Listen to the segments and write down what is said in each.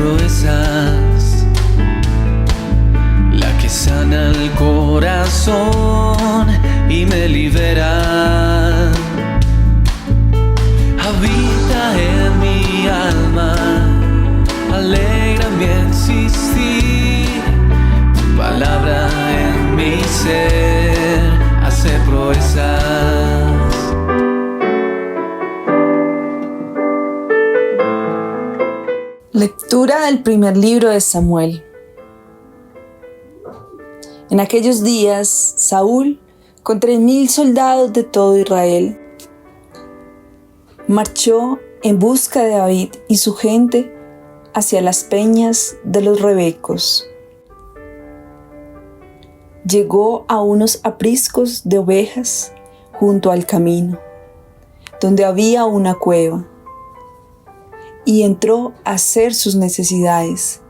proezas, la que sana el corazón y me libera. Habita en mi alma, alegra mi existir. Tu palabra en mi ser hace proezas. Lectura del primer libro de Samuel. En aquellos días, Saúl, con 3,000 soldados de todo Israel, marchó en busca de David y su gente hacia las peñas de los Rebecos. Llegó a unos apriscos de ovejas junto al camino, donde había una cueva, y entró a hacer sus necesidades.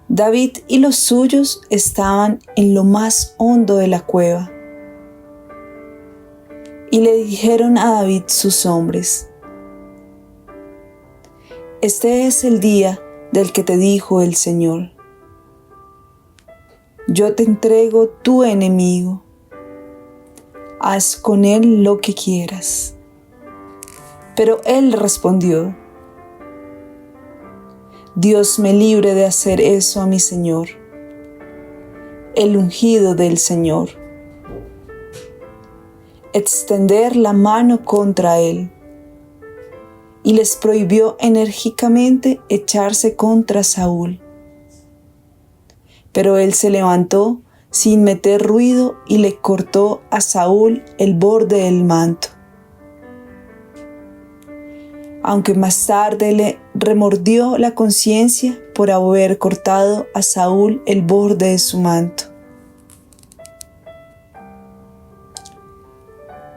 David y los suyos estaban en lo más hondo de la cueva. Y le dijeron a David sus hombres: Este es el día del que te dijo el Señor: Yo te entrego tu enemigo, haz con él lo que quieras. Pero él respondió: Dios me libre de hacer eso a mi Señor, el ungido del Señor, extender la mano contra él. Y les prohibió enérgicamente echarse contra Saúl. Pero él se levantó sin meter ruido y le cortó a Saúl el borde del manto. Aunque más tarde le remordió la conciencia por haber cortado a Saúl el borde de su manto.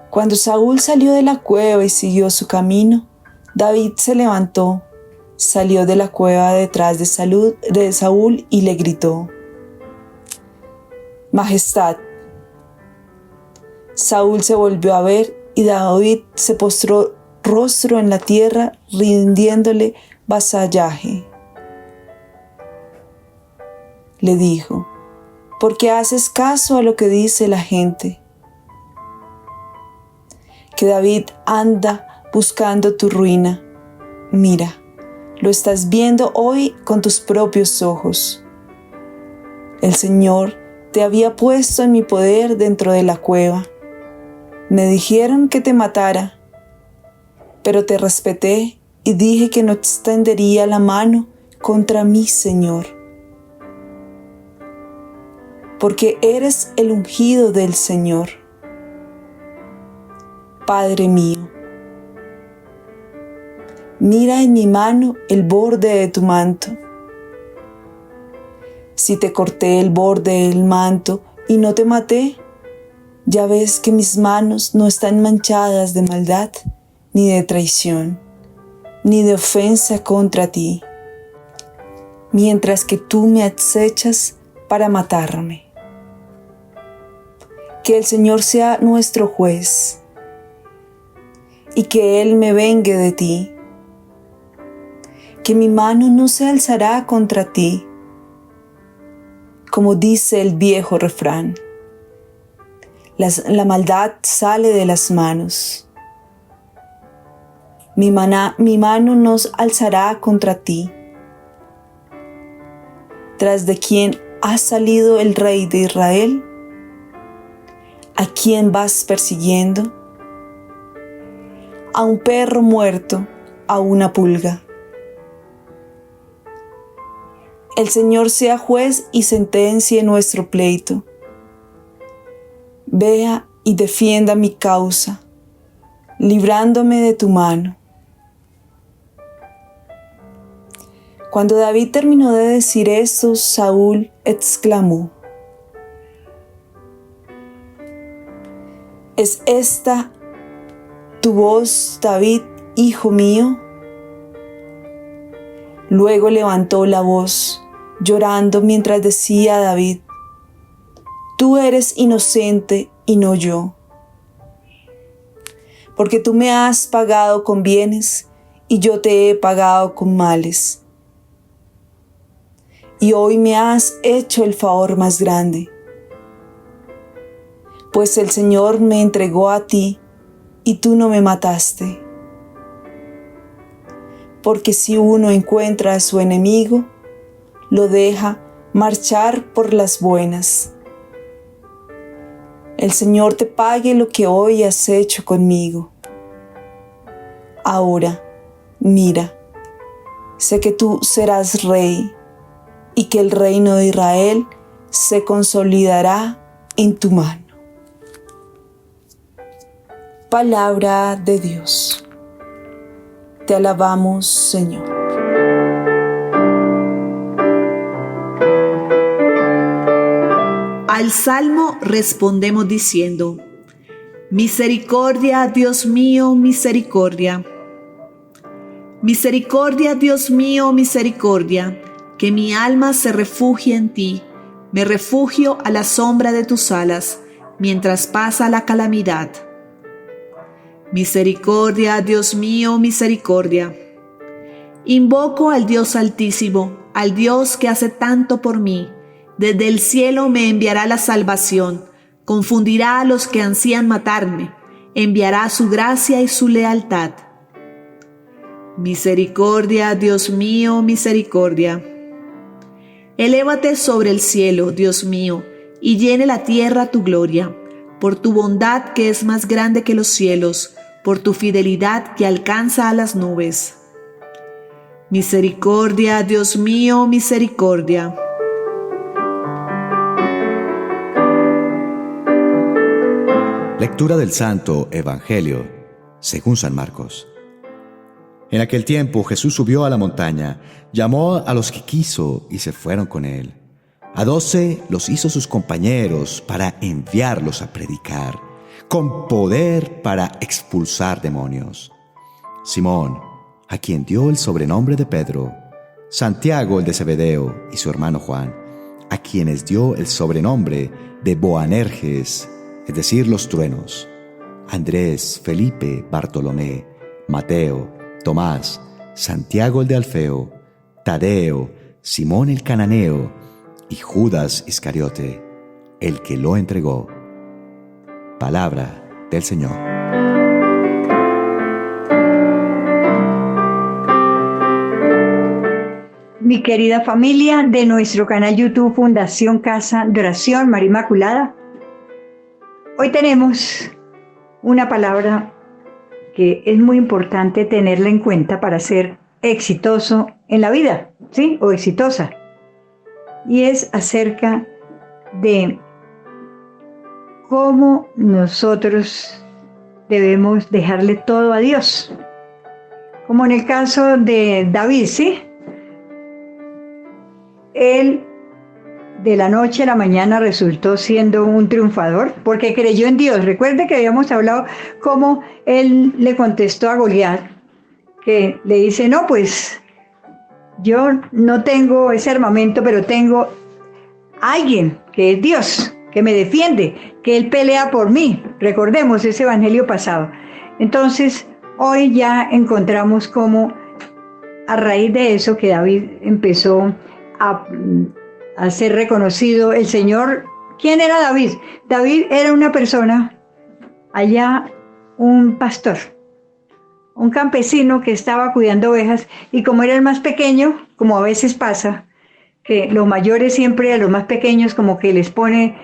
Cuando Saúl salió de la cueva y siguió su camino, David se levantó, salió de la cueva detrás de Saúl y le gritó: Majestad. Saúl se volvió a ver y David se postró rostro en la tierra, rindiéndole vasallaje. Le dijo: ¿Por qué haces caso a lo que dice la gente? Que David anda buscando tu ruina. Mira, lo estás viendo hoy con tus propios ojos. El Señor te había puesto en mi poder dentro de la cueva. Me dijeron que te matara, pero te respeté y dije que no extendería la mano contra mi Señor. Porque eres el ungido del Señor. Padre mío, mira en mi mano el borde de tu manto. Si te corté el borde del manto y no te maté, ya ves que mis manos no están manchadas de maldad, ni de traición, ni de ofensa contra ti, mientras que tú me acechas para matarme. Que el Señor sea nuestro juez, y que Él me vengue de ti. Que mi mano no se alzará contra ti, como dice el viejo refrán: la maldad sale de las manos. Mi mano nos alzará contra ti. ¿Tras de quién ha salido el rey de Israel? ¿A quién vas persiguiendo? A un perro muerto, a una pulga. El Señor sea juez y sentencie nuestro pleito. Vea y defienda mi causa, librándome de tu mano. Cuando David terminó de decir esto, Saúl exclamó: ¿Es esta tu voz, David, hijo mío? Luego levantó la voz, llorando mientras decía a David: Tú eres inocente y no yo, porque tú me has pagado con bienes y yo te he pagado con males. Y hoy me has hecho el favor más grande, pues el Señor me entregó a ti y tú no me mataste. Porque si uno encuentra a su enemigo, lo deja marchar por las buenas. El Señor te pague lo que hoy has hecho conmigo. Ahora, mira, sé que tú serás rey y que el reino de Israel se consolidará en tu mano. Palabra de Dios. Te alabamos, Señor. Al salmo respondemos diciendo: misericordia, Dios mío, misericordia. Misericordia, Dios mío, misericordia, que mi alma se refugie en ti. Me refugio a la sombra de tus alas, mientras pasa la calamidad. Misericordia, Dios mío, misericordia. Invoco al Dios Altísimo, al Dios que hace tanto por mí. Desde el cielo me enviará la salvación, confundirá a los que ansían matarme, enviará su gracia y su lealtad. Misericordia, Dios mío, misericordia. Elévate sobre el cielo, Dios mío, y llene la tierra tu gloria, por tu bondad que es más grande que los cielos, por tu fidelidad que alcanza a las nubes. Misericordia, Dios mío, misericordia. Lectura del Santo Evangelio según San Marcos. En aquel tiempo Jesús subió a la montaña, llamó a los que quiso y se fueron con él. A 12 los hizo sus compañeros para enviarlos a predicar, con poder para expulsar demonios. Simón, a quien dio el sobrenombre de Pedro, Santiago el de Zebedeo y su hermano Juan, a quienes dio el sobrenombre de Boanerges, es decir, los truenos, Andrés, Felipe, Bartolomé, Mateo, Tomás, Santiago el de Alfeo, Tadeo, Simón el cananeo y Judas Iscariote, el que lo entregó. Palabra del Señor. Mi querida familia de nuestro canal YouTube Fundación Casa de Oración María Inmaculada, hoy tenemos una palabra que es muy importante tenerla en cuenta para ser exitoso en la vida, ¿sí? O exitosa. Y es acerca de cómo nosotros debemos dejarle todo a Dios. Como en el caso de David, ¿sí? Él de la noche a la mañana resultó siendo un triunfador porque creyó en Dios. Recuerde que habíamos hablado cómo él le contestó a Goliat, que le dice: no, pues yo no tengo ese armamento, pero tengo alguien que es Dios, que me defiende, que él pelea por mí. Recordemos ese evangelio pasado. Entonces, hoy ya encontramos cómo a raíz de eso que David empezó a ser reconocido el Señor. ¿Quién era David? David era una persona, allá un pastor, un campesino que estaba cuidando ovejas, y como era el más pequeño, como a veces pasa, que los mayores siempre a los más pequeños como que les pone,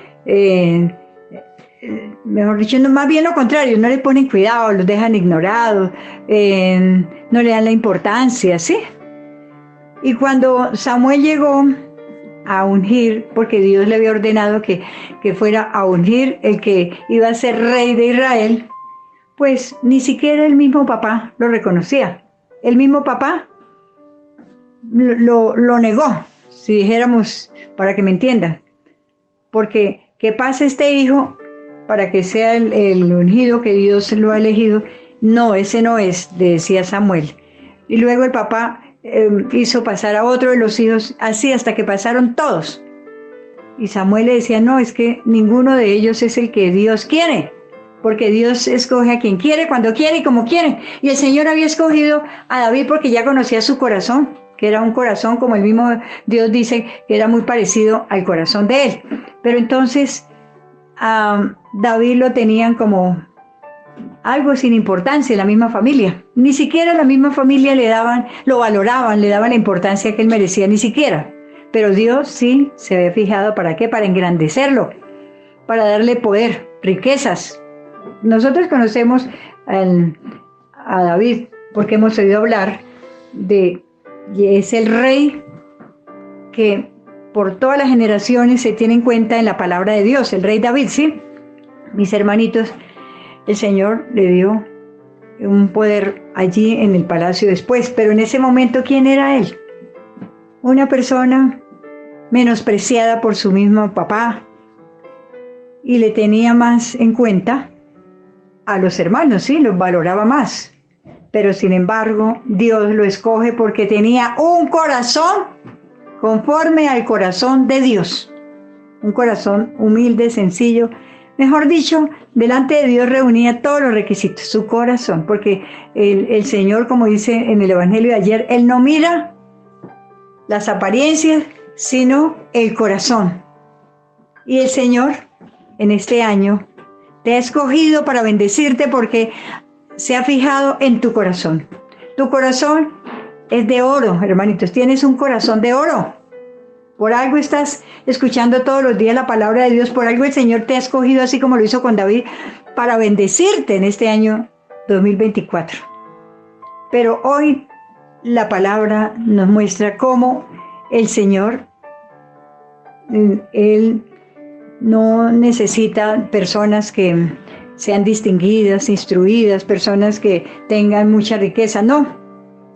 mejor dicho, más bien lo contrario, no le ponen cuidado, los dejan ignorados, no le dan la importancia, ¿sí? Y cuando Samuel llegó a ungir, porque Dios le había ordenado que fuera a ungir el que iba a ser rey de Israel, pues ni siquiera el mismo papá lo reconocía. El mismo papá lo negó, si dijéramos, para que me entiendan. Porque que pase este hijo para que sea el ungido que Dios lo ha elegido. No, ese no es, decía Samuel. Y luego el papá hizo pasar a otro de los hijos, así hasta que pasaron todos. Y Samuel le decía: no, es que ninguno de ellos es el que Dios quiere. porque Dios escoge a quien quiere, cuando quiere y como quiere. Y el Señor había escogido a David porque ya conocía su corazón, que era un corazón, como el mismo Dios dice, que era muy parecido al corazón de él. Pero entonces a David lo tenían como algo sin importancia en la misma familia. Ni siquiera la misma familia lo valoraban, le daban la importancia que él merecía, ni siquiera. Pero Dios sí se había fijado, ¿para qué? Para engrandecerlo, para darle poder, riquezas. Nosotros conocemos a David porque hemos oído hablar de, y es el rey que por todas las generaciones se tiene en cuenta en la palabra de Dios, el rey David, ¿sí? Mis hermanitos, el Señor le dio un poder allí en el palacio después, pero en ese momento, ¿quién era él? Una persona menospreciada por su mismo papá, y le tenía más en cuenta a los hermanos, sí, los valoraba más. Pero sin embargo, Dios lo escoge porque tenía un corazón conforme al corazón de Dios. Un corazón humilde, sencillo. Mejor dicho, delante de Dios reunía todos los requisitos, su corazón, porque el Señor, como dice en el Evangelio de ayer, Él no mira las apariencias, sino el corazón. Y el Señor, en este año, te ha escogido para bendecirte porque se ha fijado en tu corazón. Tu corazón es de oro, hermanitos. Tienes un corazón de oro. Por algo estás escuchando todos los días la palabra de Dios. Por algo el Señor te ha escogido, así como lo hizo con David, para bendecirte en este año 2024. Pero hoy la palabra nos muestra cómo el Señor, Él no necesita personas que sean distinguidas, instruidas, personas que tengan mucha riqueza. No,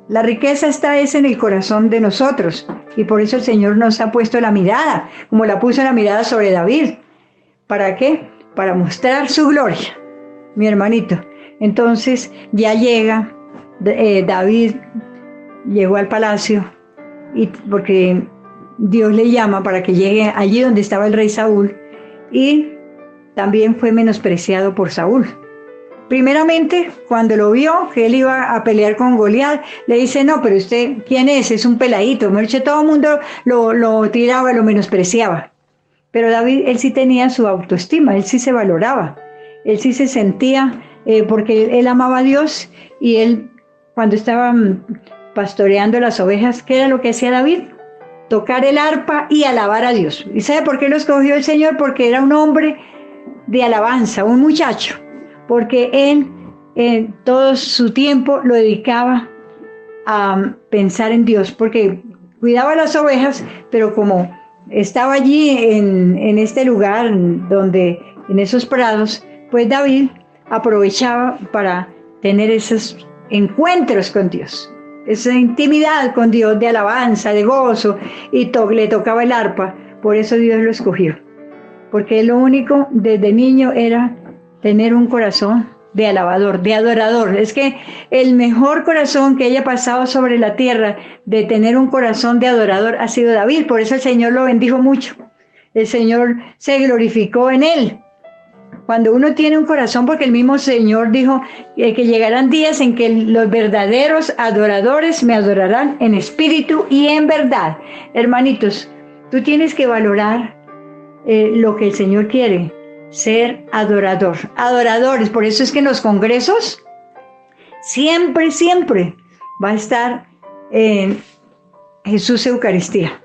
la riqueza está en el corazón de nosotros. Y por eso el Señor nos ha puesto la mirada, como la puso la mirada sobre David. ¿Para qué? Para mostrar su gloria, mi hermanito. Entonces ya llega, David llegó al palacio, y porque Dios le llama para que llegue allí donde estaba el rey Saúl, y también fue menospreciado por Saúl. Primeramente, cuando lo vio, que él iba a pelear con Goliat, le dice, no, pero usted, ¿quién es? Es un peladito. Todo el mundo lo tiraba, lo menospreciaba. Pero David, él sí tenía su autoestima, él sí se valoraba. Él sí se sentía, porque él amaba a Dios, y él, cuando estaba pastoreando las ovejas, ¿qué era lo que hacía David? Tocar el arpa y alabar a Dios. ¿Y sabe por qué lo escogió el Señor? Porque era un hombre de alabanza, un muchacho. Porque él todo su tiempo lo dedicaba a pensar en Dios, porque cuidaba las ovejas, pero como estaba allí en este lugar, en esos prados, pues David aprovechaba para tener esos encuentros con Dios, esa intimidad con Dios de alabanza, de gozo, y le tocaba el arpa. Por eso Dios lo escogió, porque lo único desde niño era tener un corazón de alabador, de adorador. Es que el mejor corazón que haya pasado sobre la tierra de tener un corazón de adorador ha sido David. Por eso el Señor lo bendijo mucho. El Señor se glorificó en él. Cuando uno tiene un corazón, porque el mismo Señor dijo que llegarán días en que los verdaderos adoradores me adorarán en espíritu y en verdad. Hermanitos, tú tienes que valorar lo que el Señor quiere. Ser adorador, adoradores. Por eso es que en los congresos siempre va a estar Jesús Eucaristía,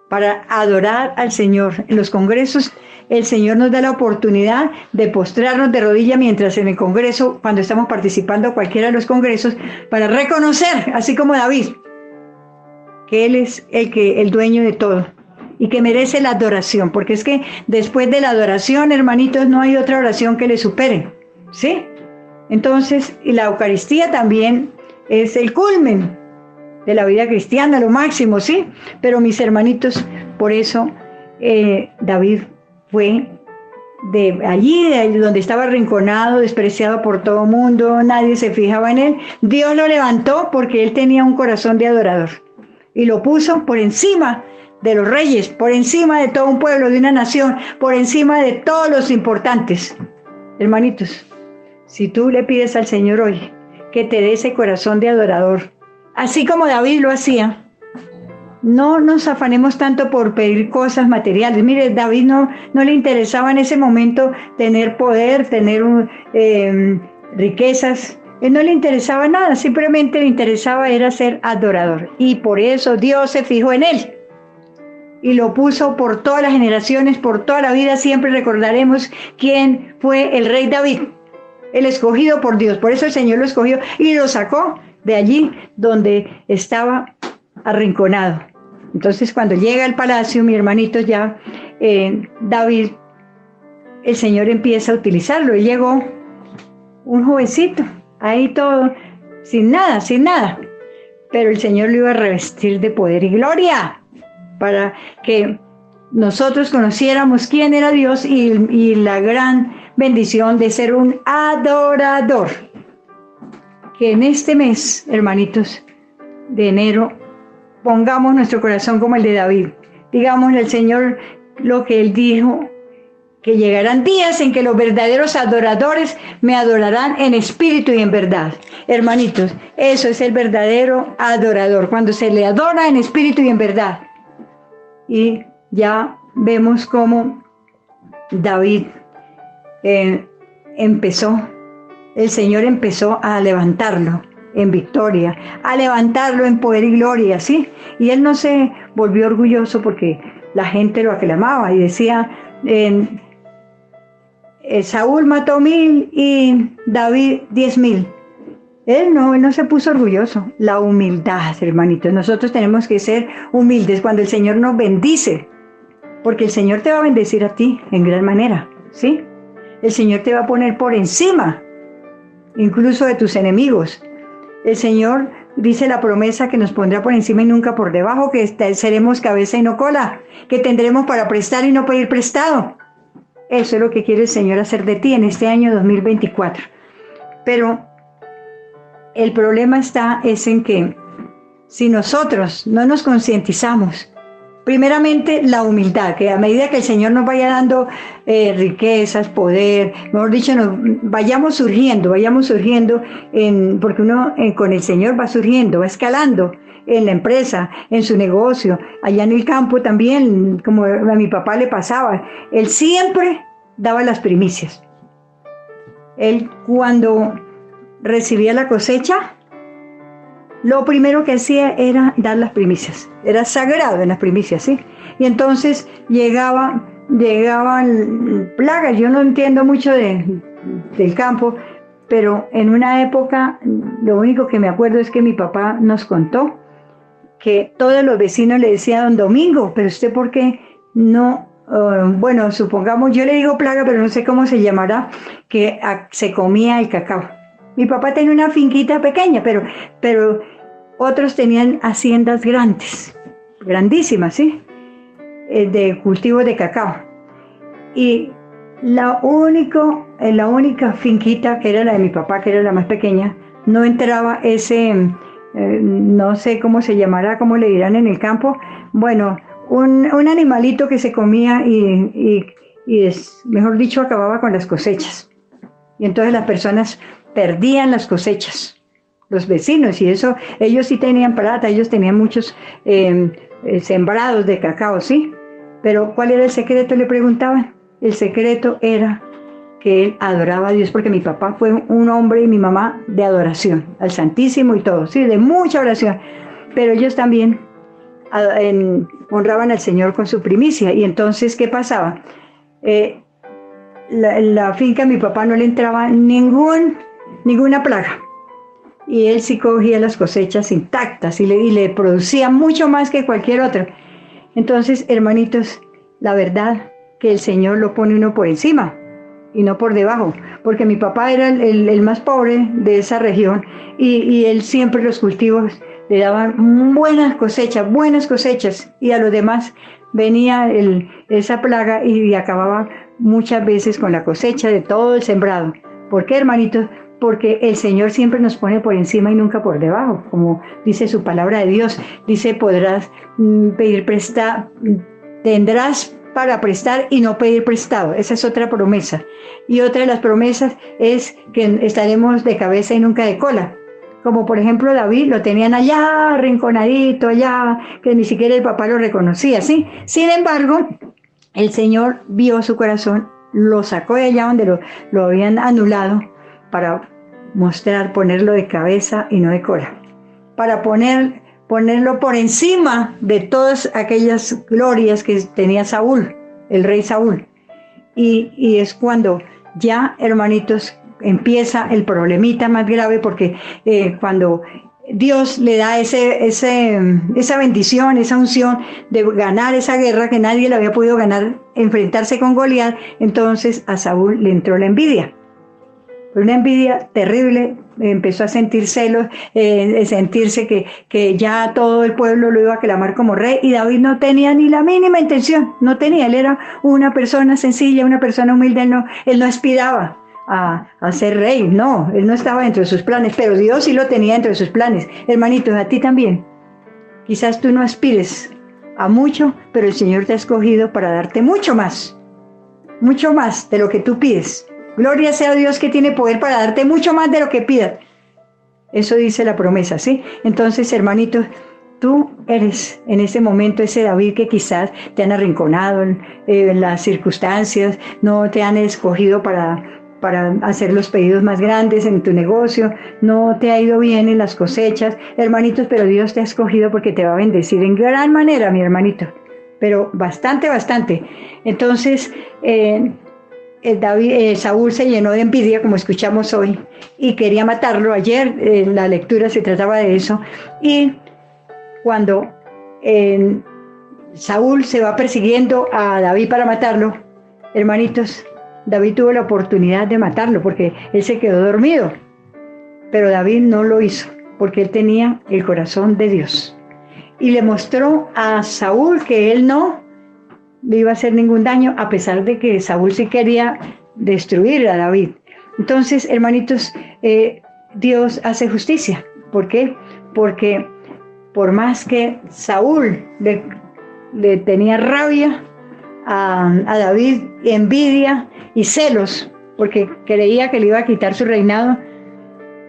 para adorar al Señor. En los congresos el Señor nos da la oportunidad de postrarnos de rodillas mientras en el congreso, cuando estamos participando a cualquiera de los congresos, para reconocer, así como David, que Él es el dueño de todo y que merece la adoración, porque es que después de la adoración, hermanitos, no hay otra oración que le supere, ¿sí? Entonces, y la Eucaristía también es el culmen de la vida cristiana, lo máximo, ¿sí? Pero mis hermanitos, por eso David fue de allí donde estaba arrinconado, despreciado por todo mundo, nadie se fijaba en él. Dios lo levantó porque él tenía un corazón de adorador y lo puso por encima de los reyes, por encima de todo un pueblo, de una nación, por encima de todos los importantes. Hermanitos, si tú le pides al Señor hoy que te dé ese corazón de adorador, así como David lo hacía, no nos afanemos tanto por pedir cosas materiales. Mire, David no le interesaba en ese momento tener poder, tener riquezas. Él no le interesaba nada, simplemente le interesaba era ser adorador. Y por eso Dios se fijó en él y lo puso por todas las generaciones, por toda la vida. Siempre recordaremos quién fue el rey David, el escogido por Dios. Por eso el Señor lo escogió y lo sacó de allí donde estaba arrinconado. Entonces, cuando llega al palacio, mi hermanito, ya David, el Señor empieza a utilizarlo. Y llegó un jovencito, ahí todo, sin nada. Pero el Señor lo iba a revestir de poder y gloria para que nosotros conociéramos quién era Dios y la gran bendición de ser un adorador. Que en este mes, hermanitos, de enero, pongamos nuestro corazón como el de David. Digámosle al Señor lo que Él dijo, que llegarán días en que los verdaderos adoradores me adorarán en espíritu y en verdad. Hermanitos, eso es el verdadero adorador, cuando se le adora en espíritu y en verdad. Y ya vemos cómo David el Señor empezó a levantarlo en victoria, a levantarlo en poder y gloria, ¿sí? Y él no se volvió orgulloso porque la gente lo aclamaba y decía, Saúl mató 1000 y David 10,000. Él no se puso orgulloso. La humildad, hermanitos. Nosotros tenemos que ser humildes cuando el Señor nos bendice, porque el Señor te va a bendecir a ti en gran manera, ¿sí? El Señor te va a poner por encima, incluso de tus enemigos. El Señor dice la promesa que nos pondrá por encima y nunca por debajo, que seremos cabeza y no cola, que tendremos para prestar y no pedir prestado. Eso es lo que quiere el Señor hacer de ti en este año 2024. Pero el problema es en que si nosotros no nos concientizamos, primeramente la humildad, que a medida que el Señor nos vaya dando riquezas, poder, mejor dicho, vayamos surgiendo, porque uno con el Señor va surgiendo, va escalando en la empresa, en su negocio, allá en el campo también, como a mi papá le pasaba, él siempre daba las primicias. Él cuando recibía la cosecha, lo primero que hacía era dar las primicias. Era sagrado en las primicias, ¿sí? Y entonces llegaban plagas. Yo no entiendo mucho del campo, pero en una época, lo único que me acuerdo es que mi papá nos contó que todos los vecinos le decían, don Domingo, pero usted ¿por qué no? Bueno, supongamos, yo le digo plaga, pero no sé cómo se llamará, que se comía el cacao. Mi papá tenía una finquita pequeña, pero otros tenían haciendas grandes, grandísimas, ¿sí? De cultivos de cacao. Y la única finquita, que era la de mi papá, que era la más pequeña, no entraba no sé cómo se llamará, cómo le dirán en el campo, bueno, un animalito que se comía y mejor dicho, acababa con las cosechas. Y entonces las personas perdían las cosechas, los vecinos, y eso, ellos sí tenían plata, ellos tenían muchos sembrados de cacao, ¿sí? Pero ¿cuál era el secreto? Le preguntaban. El secreto era que él adoraba a Dios, porque mi papá fue un hombre y mi mamá de adoración al Santísimo y todo, sí, de mucha oración, pero ellos también honraban al Señor con su primicia. Y entonces, ¿qué pasaba? La finca a mi papá no le entraba ninguna plaga, y él sí cogía las cosechas intactas y le producía mucho más que cualquier otro. Entonces, hermanitos, la verdad que el Señor lo pone uno por encima y no por debajo, porque mi papá era el más pobre de esa región, y él siempre los cultivos le daban buenas cosechas, y a los demás venía esa plaga y acababa muchas veces con la cosecha de todo el sembrado. ¿Por qué, hermanitos? Porque el Señor siempre nos pone por encima y nunca por debajo, como dice su palabra de Dios. Dice, podrás pedir prestado, tendrás para prestar y no pedir prestado. Esa es otra promesa. Y otra de las promesas es que estaremos de cabeza y nunca de cola. Como por ejemplo David, lo tenían allá, arrinconadito, allá, que ni siquiera el papá lo reconocía, ¿sí? Sin embargo, el Señor vio su corazón, lo sacó de allá donde lo habían anulado para mostrar, ponerlo de cabeza y no de cola. Para ponerlo por encima de todas aquellas glorias que tenía Saúl, el rey Saúl. Y es cuando ya, hermanitos, empieza el problemita más grave, porque cuando Dios le da esa bendición, esa unción de ganar esa guerra que nadie le había podido ganar, enfrentarse con Goliat, entonces a Saúl le entró la envidia. Una envidia terrible, empezó a sentir celos, sentirse que ya todo el pueblo lo iba a aclamar como rey, y David no tenía ni la mínima intención, no tenía, él era una persona sencilla, una persona humilde, él no aspiraba a ser rey, no, él no estaba dentro de sus planes, pero Dios sí lo tenía dentro de sus planes. Hermanitos, a ti también, quizás tú no aspires a mucho, pero el Señor te ha escogido para darte mucho más de lo que tú pides. Gloria sea a Dios que tiene poder para darte mucho más de lo que pidas. Eso dice la promesa, ¿sí? Entonces, hermanitos, tú eres en ese momento ese David que quizás te han arrinconado en las circunstancias, no te han escogido para hacer los pedidos más grandes en tu negocio, no te ha ido bien en las cosechas, hermanitos, pero Dios te ha escogido porque te va a bendecir en gran manera, mi hermanito, pero bastante. Entonces, Saúl se llenó de envidia, como escuchamos hoy, y quería matarlo. Ayer la lectura se trataba de eso, y cuando Saúl se va persiguiendo a David para matarlo, hermanitos, David tuvo la oportunidad de matarlo porque él se quedó dormido, pero David no lo hizo porque él tenía el corazón de Dios y le mostró a Saúl que él no le iba a hacer ningún daño, a pesar de que Saúl sí quería destruir a David. Entonces, hermanitos, Dios hace justicia. ¿Por qué? Porque por más que Saúl le tenía rabia a David, envidia y celos, porque creía que le iba a quitar su reinado,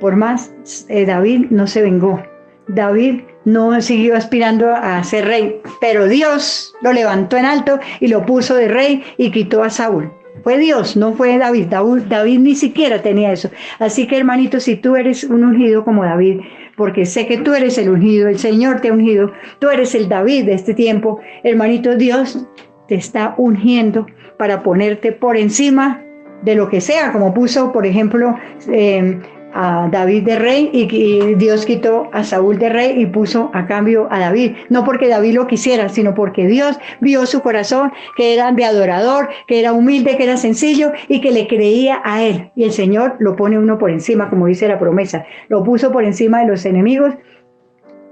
por más David no se vengó. David no siguió aspirando a ser rey, pero Dios lo levantó en alto y lo puso de rey y quitó a Saúl. Fue Dios, no fue David. David ni siquiera tenía eso. Así que, hermanito, si tú eres un ungido como David, porque sé que tú eres el ungido, el Señor te ha ungido, tú eres el David de este tiempo, hermanito, Dios te está ungiendo para ponerte por encima de lo que sea, como puso, por ejemplo, a David de rey, y Dios quitó a Saúl de rey y puso a cambio a David, no porque David lo quisiera, sino porque Dios vio su corazón, que era de adorador, que era humilde, que era sencillo y que le creía a él, y el Señor lo pone uno por encima, como dice la promesa, lo puso por encima de los enemigos.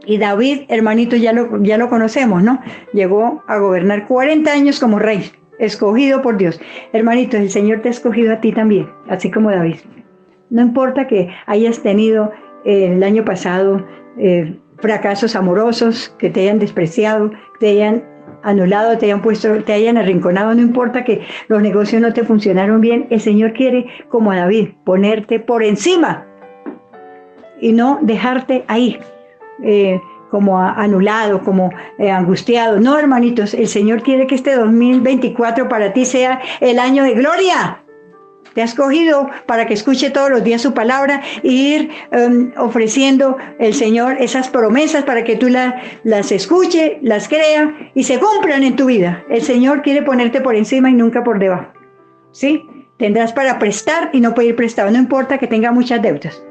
Y David, hermanito, ya lo conocemos, ¿no? Llegó a gobernar 40 años como rey, escogido por Dios. Hermanitos, el Señor te ha escogido a ti también, así como David. No importa que hayas tenido el año pasado fracasos amorosos, que te hayan despreciado, te hayan anulado, te hayan arrinconado, no importa que los negocios no te funcionaron bien, el Señor quiere, como a David, ponerte por encima y no dejarte ahí. Como anulado, como angustiado. No, hermanitos, el Señor quiere que este 2024 para ti sea el año de gloria. Te ha escogido para que escuche todos los días su palabra e ir ofreciendo el Señor esas promesas para que tú las escuche, las crea y se cumplan en tu vida. El Señor quiere ponerte por encima y nunca por debajo, ¿sí? Tendrás para prestar y no pedir prestado, no importa que tenga muchas deudas.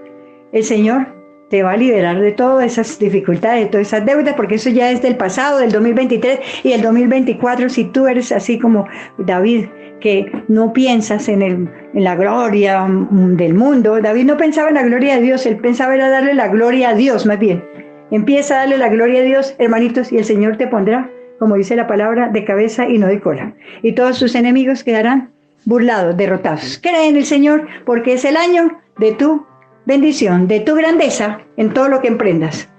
El Señor te va a liberar de todas esas dificultades, de todas esas deudas, porque eso ya es del pasado, del 2023 y el 2024. Si tú eres así como David, que no piensas en la gloria del mundo. David no pensaba en la gloria de Dios, él pensaba era darle la gloria a Dios, más bien. Empieza a darle la gloria a Dios, hermanitos, y el Señor te pondrá, como dice la palabra, de cabeza y no de cola. Y todos sus enemigos quedarán burlados, derrotados. Cree en el Señor, porque es el año de tu bendición, de tu grandeza en todo lo que emprendas.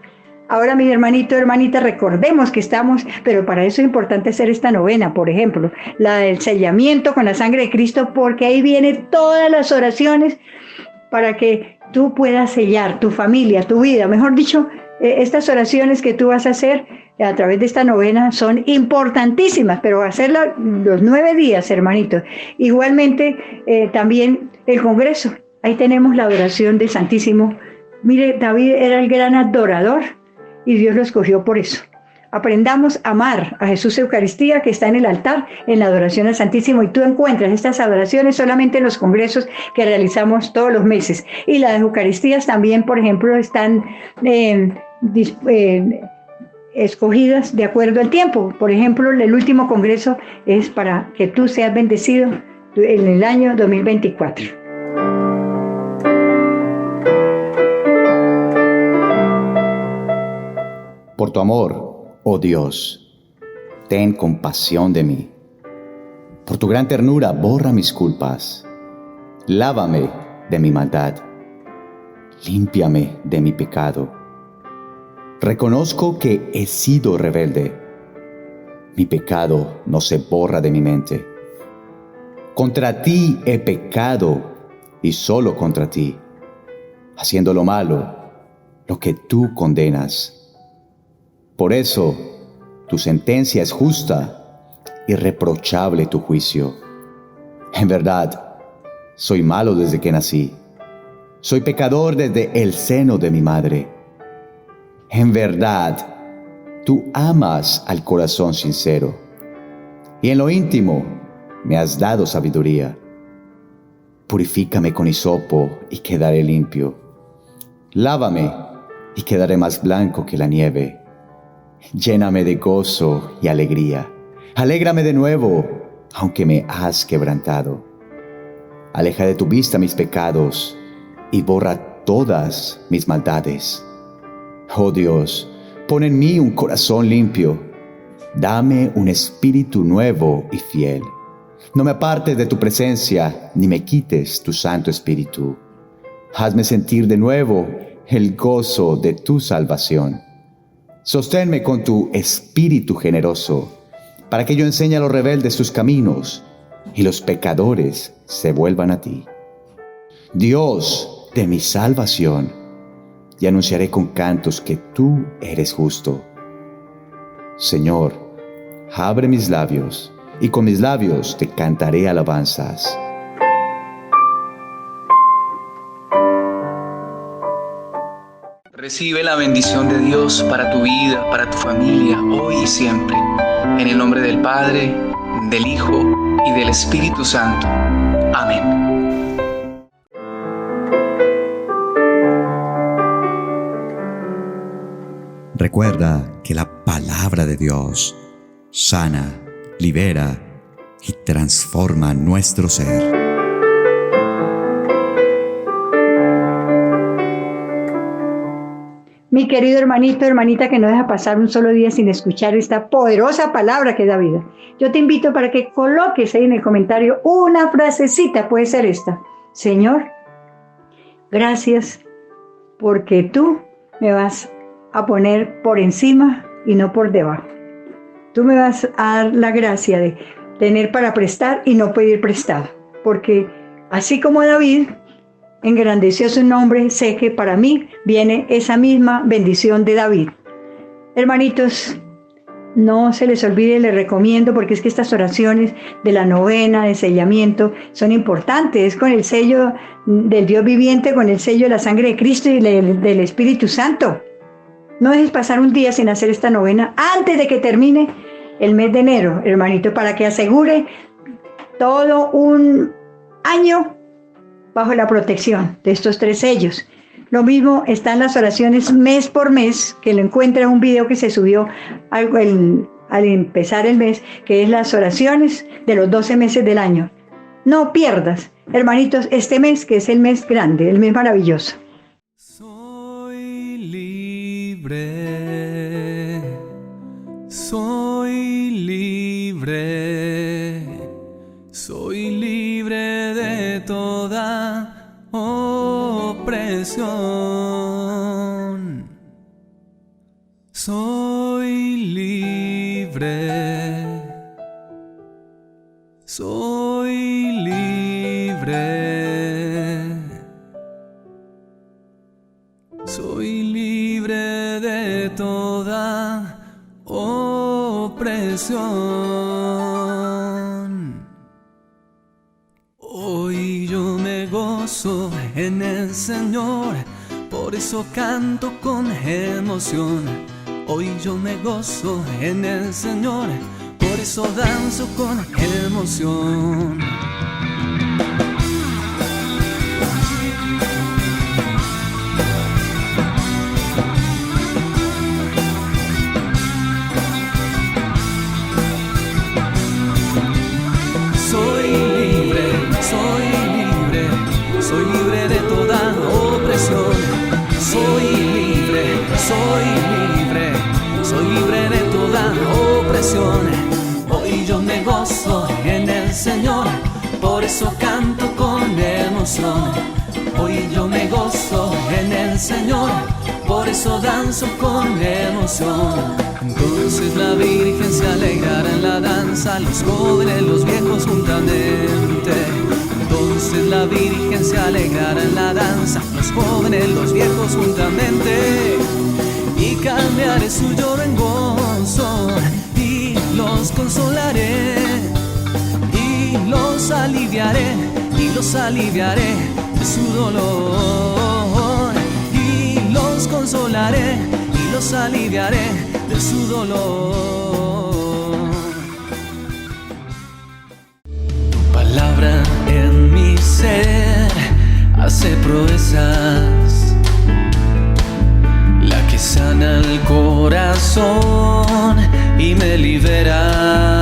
Ahora, mis hermanitos, hermanitas, recordemos que estamos, pero para eso es importante hacer esta novena, por ejemplo, la del sellamiento con la sangre de Cristo, porque ahí vienen todas las oraciones para que tú puedas sellar tu familia, tu vida. Mejor dicho, estas oraciones que tú vas a hacer a través de esta novena son importantísimas, pero hacerlas los 9 días, hermanitos. Igualmente, también el Congreso. Ahí tenemos la adoración del Santísimo. Mire, David era el gran adorador y Dios lo escogió por eso. Aprendamos a amar a Jesús Eucaristía, que está en el altar, en la adoración al Santísimo, y tú encuentras estas adoraciones solamente en los congresos que realizamos todos los meses. Y las Eucaristías también, por ejemplo, están escogidas de acuerdo al tiempo. Por ejemplo, el último congreso es para que tú seas bendecido en el año 2024. Por tu amor, oh Dios, ten compasión de mí. Por tu gran ternura, borra mis culpas. Lávame de mi maldad. Límpiame de mi pecado. Reconozco que he sido rebelde. Mi pecado no se borra de mi mente. Contra ti he pecado y solo contra ti, haciendo lo malo, lo que tú condenas. Por eso, tu sentencia es justa, irreprochable tu juicio. En verdad, soy malo desde que nací. Soy pecador desde el seno de mi madre. En verdad, tú amas al corazón sincero, y en lo íntimo me has dado sabiduría. Purifícame con hisopo y quedaré limpio. Lávame y quedaré más blanco que la nieve. Lléname de gozo y alegría. Alégrame de nuevo, aunque me has quebrantado. Aleja de tu vista mis pecados y borra todas mis maldades. Oh Dios, pon en mí un corazón limpio. Dame un espíritu nuevo y fiel. No me apartes de tu presencia, ni me quites tu Santo Espíritu. Hazme sentir de nuevo el gozo de tu salvación. Sosténme con tu espíritu generoso, para que yo enseñe a los rebeldes tus caminos y los pecadores se vuelvan a ti. Dios de mi salvación, y anunciaré con cantos que tú eres justo. Señor, abre mis labios, y con mis labios te cantaré alabanzas. Recibe la bendición de Dios para tu vida, para tu familia, hoy y siempre. En el nombre del Padre, del Hijo y del Espíritu Santo. Amén. Recuerda que la palabra de Dios sana, libera y transforma nuestro ser. Mi querido hermanito, hermanita que no deja pasar un solo día sin escuchar esta poderosa palabra que da vida. Yo te invito para que coloques ahí en el comentario una frasecita, puede ser esta. Señor, gracias porque tú me vas a poner por encima y no por debajo. Tú me vas a dar la gracia de tener para prestar y no pedir prestado. Porque así como David engrandeció su nombre, sé que para mí viene esa misma bendición de David. Hermanitos, no se les olvide, les recomiendo, porque es que estas oraciones de la novena, de sellamiento, son importantes, con el sello del Dios viviente, con el sello de la sangre de Cristo y del Espíritu Santo. No dejes pasar un día sin hacer esta novena antes de que termine el mes de enero, hermanito, para que asegure todo un año bajo la protección de estos 3 sellos. Lo mismo están las oraciones mes por mes, que lo encuentra en un video que se subió al empezar el mes, que es las oraciones de los 12 meses del año. No pierdas, hermanitos, este mes, que es el mes grande, el mes maravilloso. Soy libre, soy libre, soy libre de toda opresión. Soy libre. Soy libre. Soy libre de toda opresión. Hoy yo me gozo en el Señor, por eso canto con emoción. Hoy yo me gozo en el Señor, por eso danzo con emoción. Soy libre, soy libre, soy libre de toda opresión. Soy libre, soy libre, soy libre de toda opresión. Hoy yo me gozo en el Señor, por eso canto con emoción. Hoy yo me gozo en el Señor, por eso danzo con emoción. Entonces la Virgen se alegrará en la danza, los jóvenes, los viejos juntamente. Entonces la Virgen se alegrará en la danza, los jóvenes, los viejos juntamente. Y cambiaré su lloro en gozo, y los consolaré, y los aliviaré de su dolor. Y los consolaré, y los aliviaré de su dolor. Tu palabra en mi ser hace proezas, la que sana el corazón y me libera.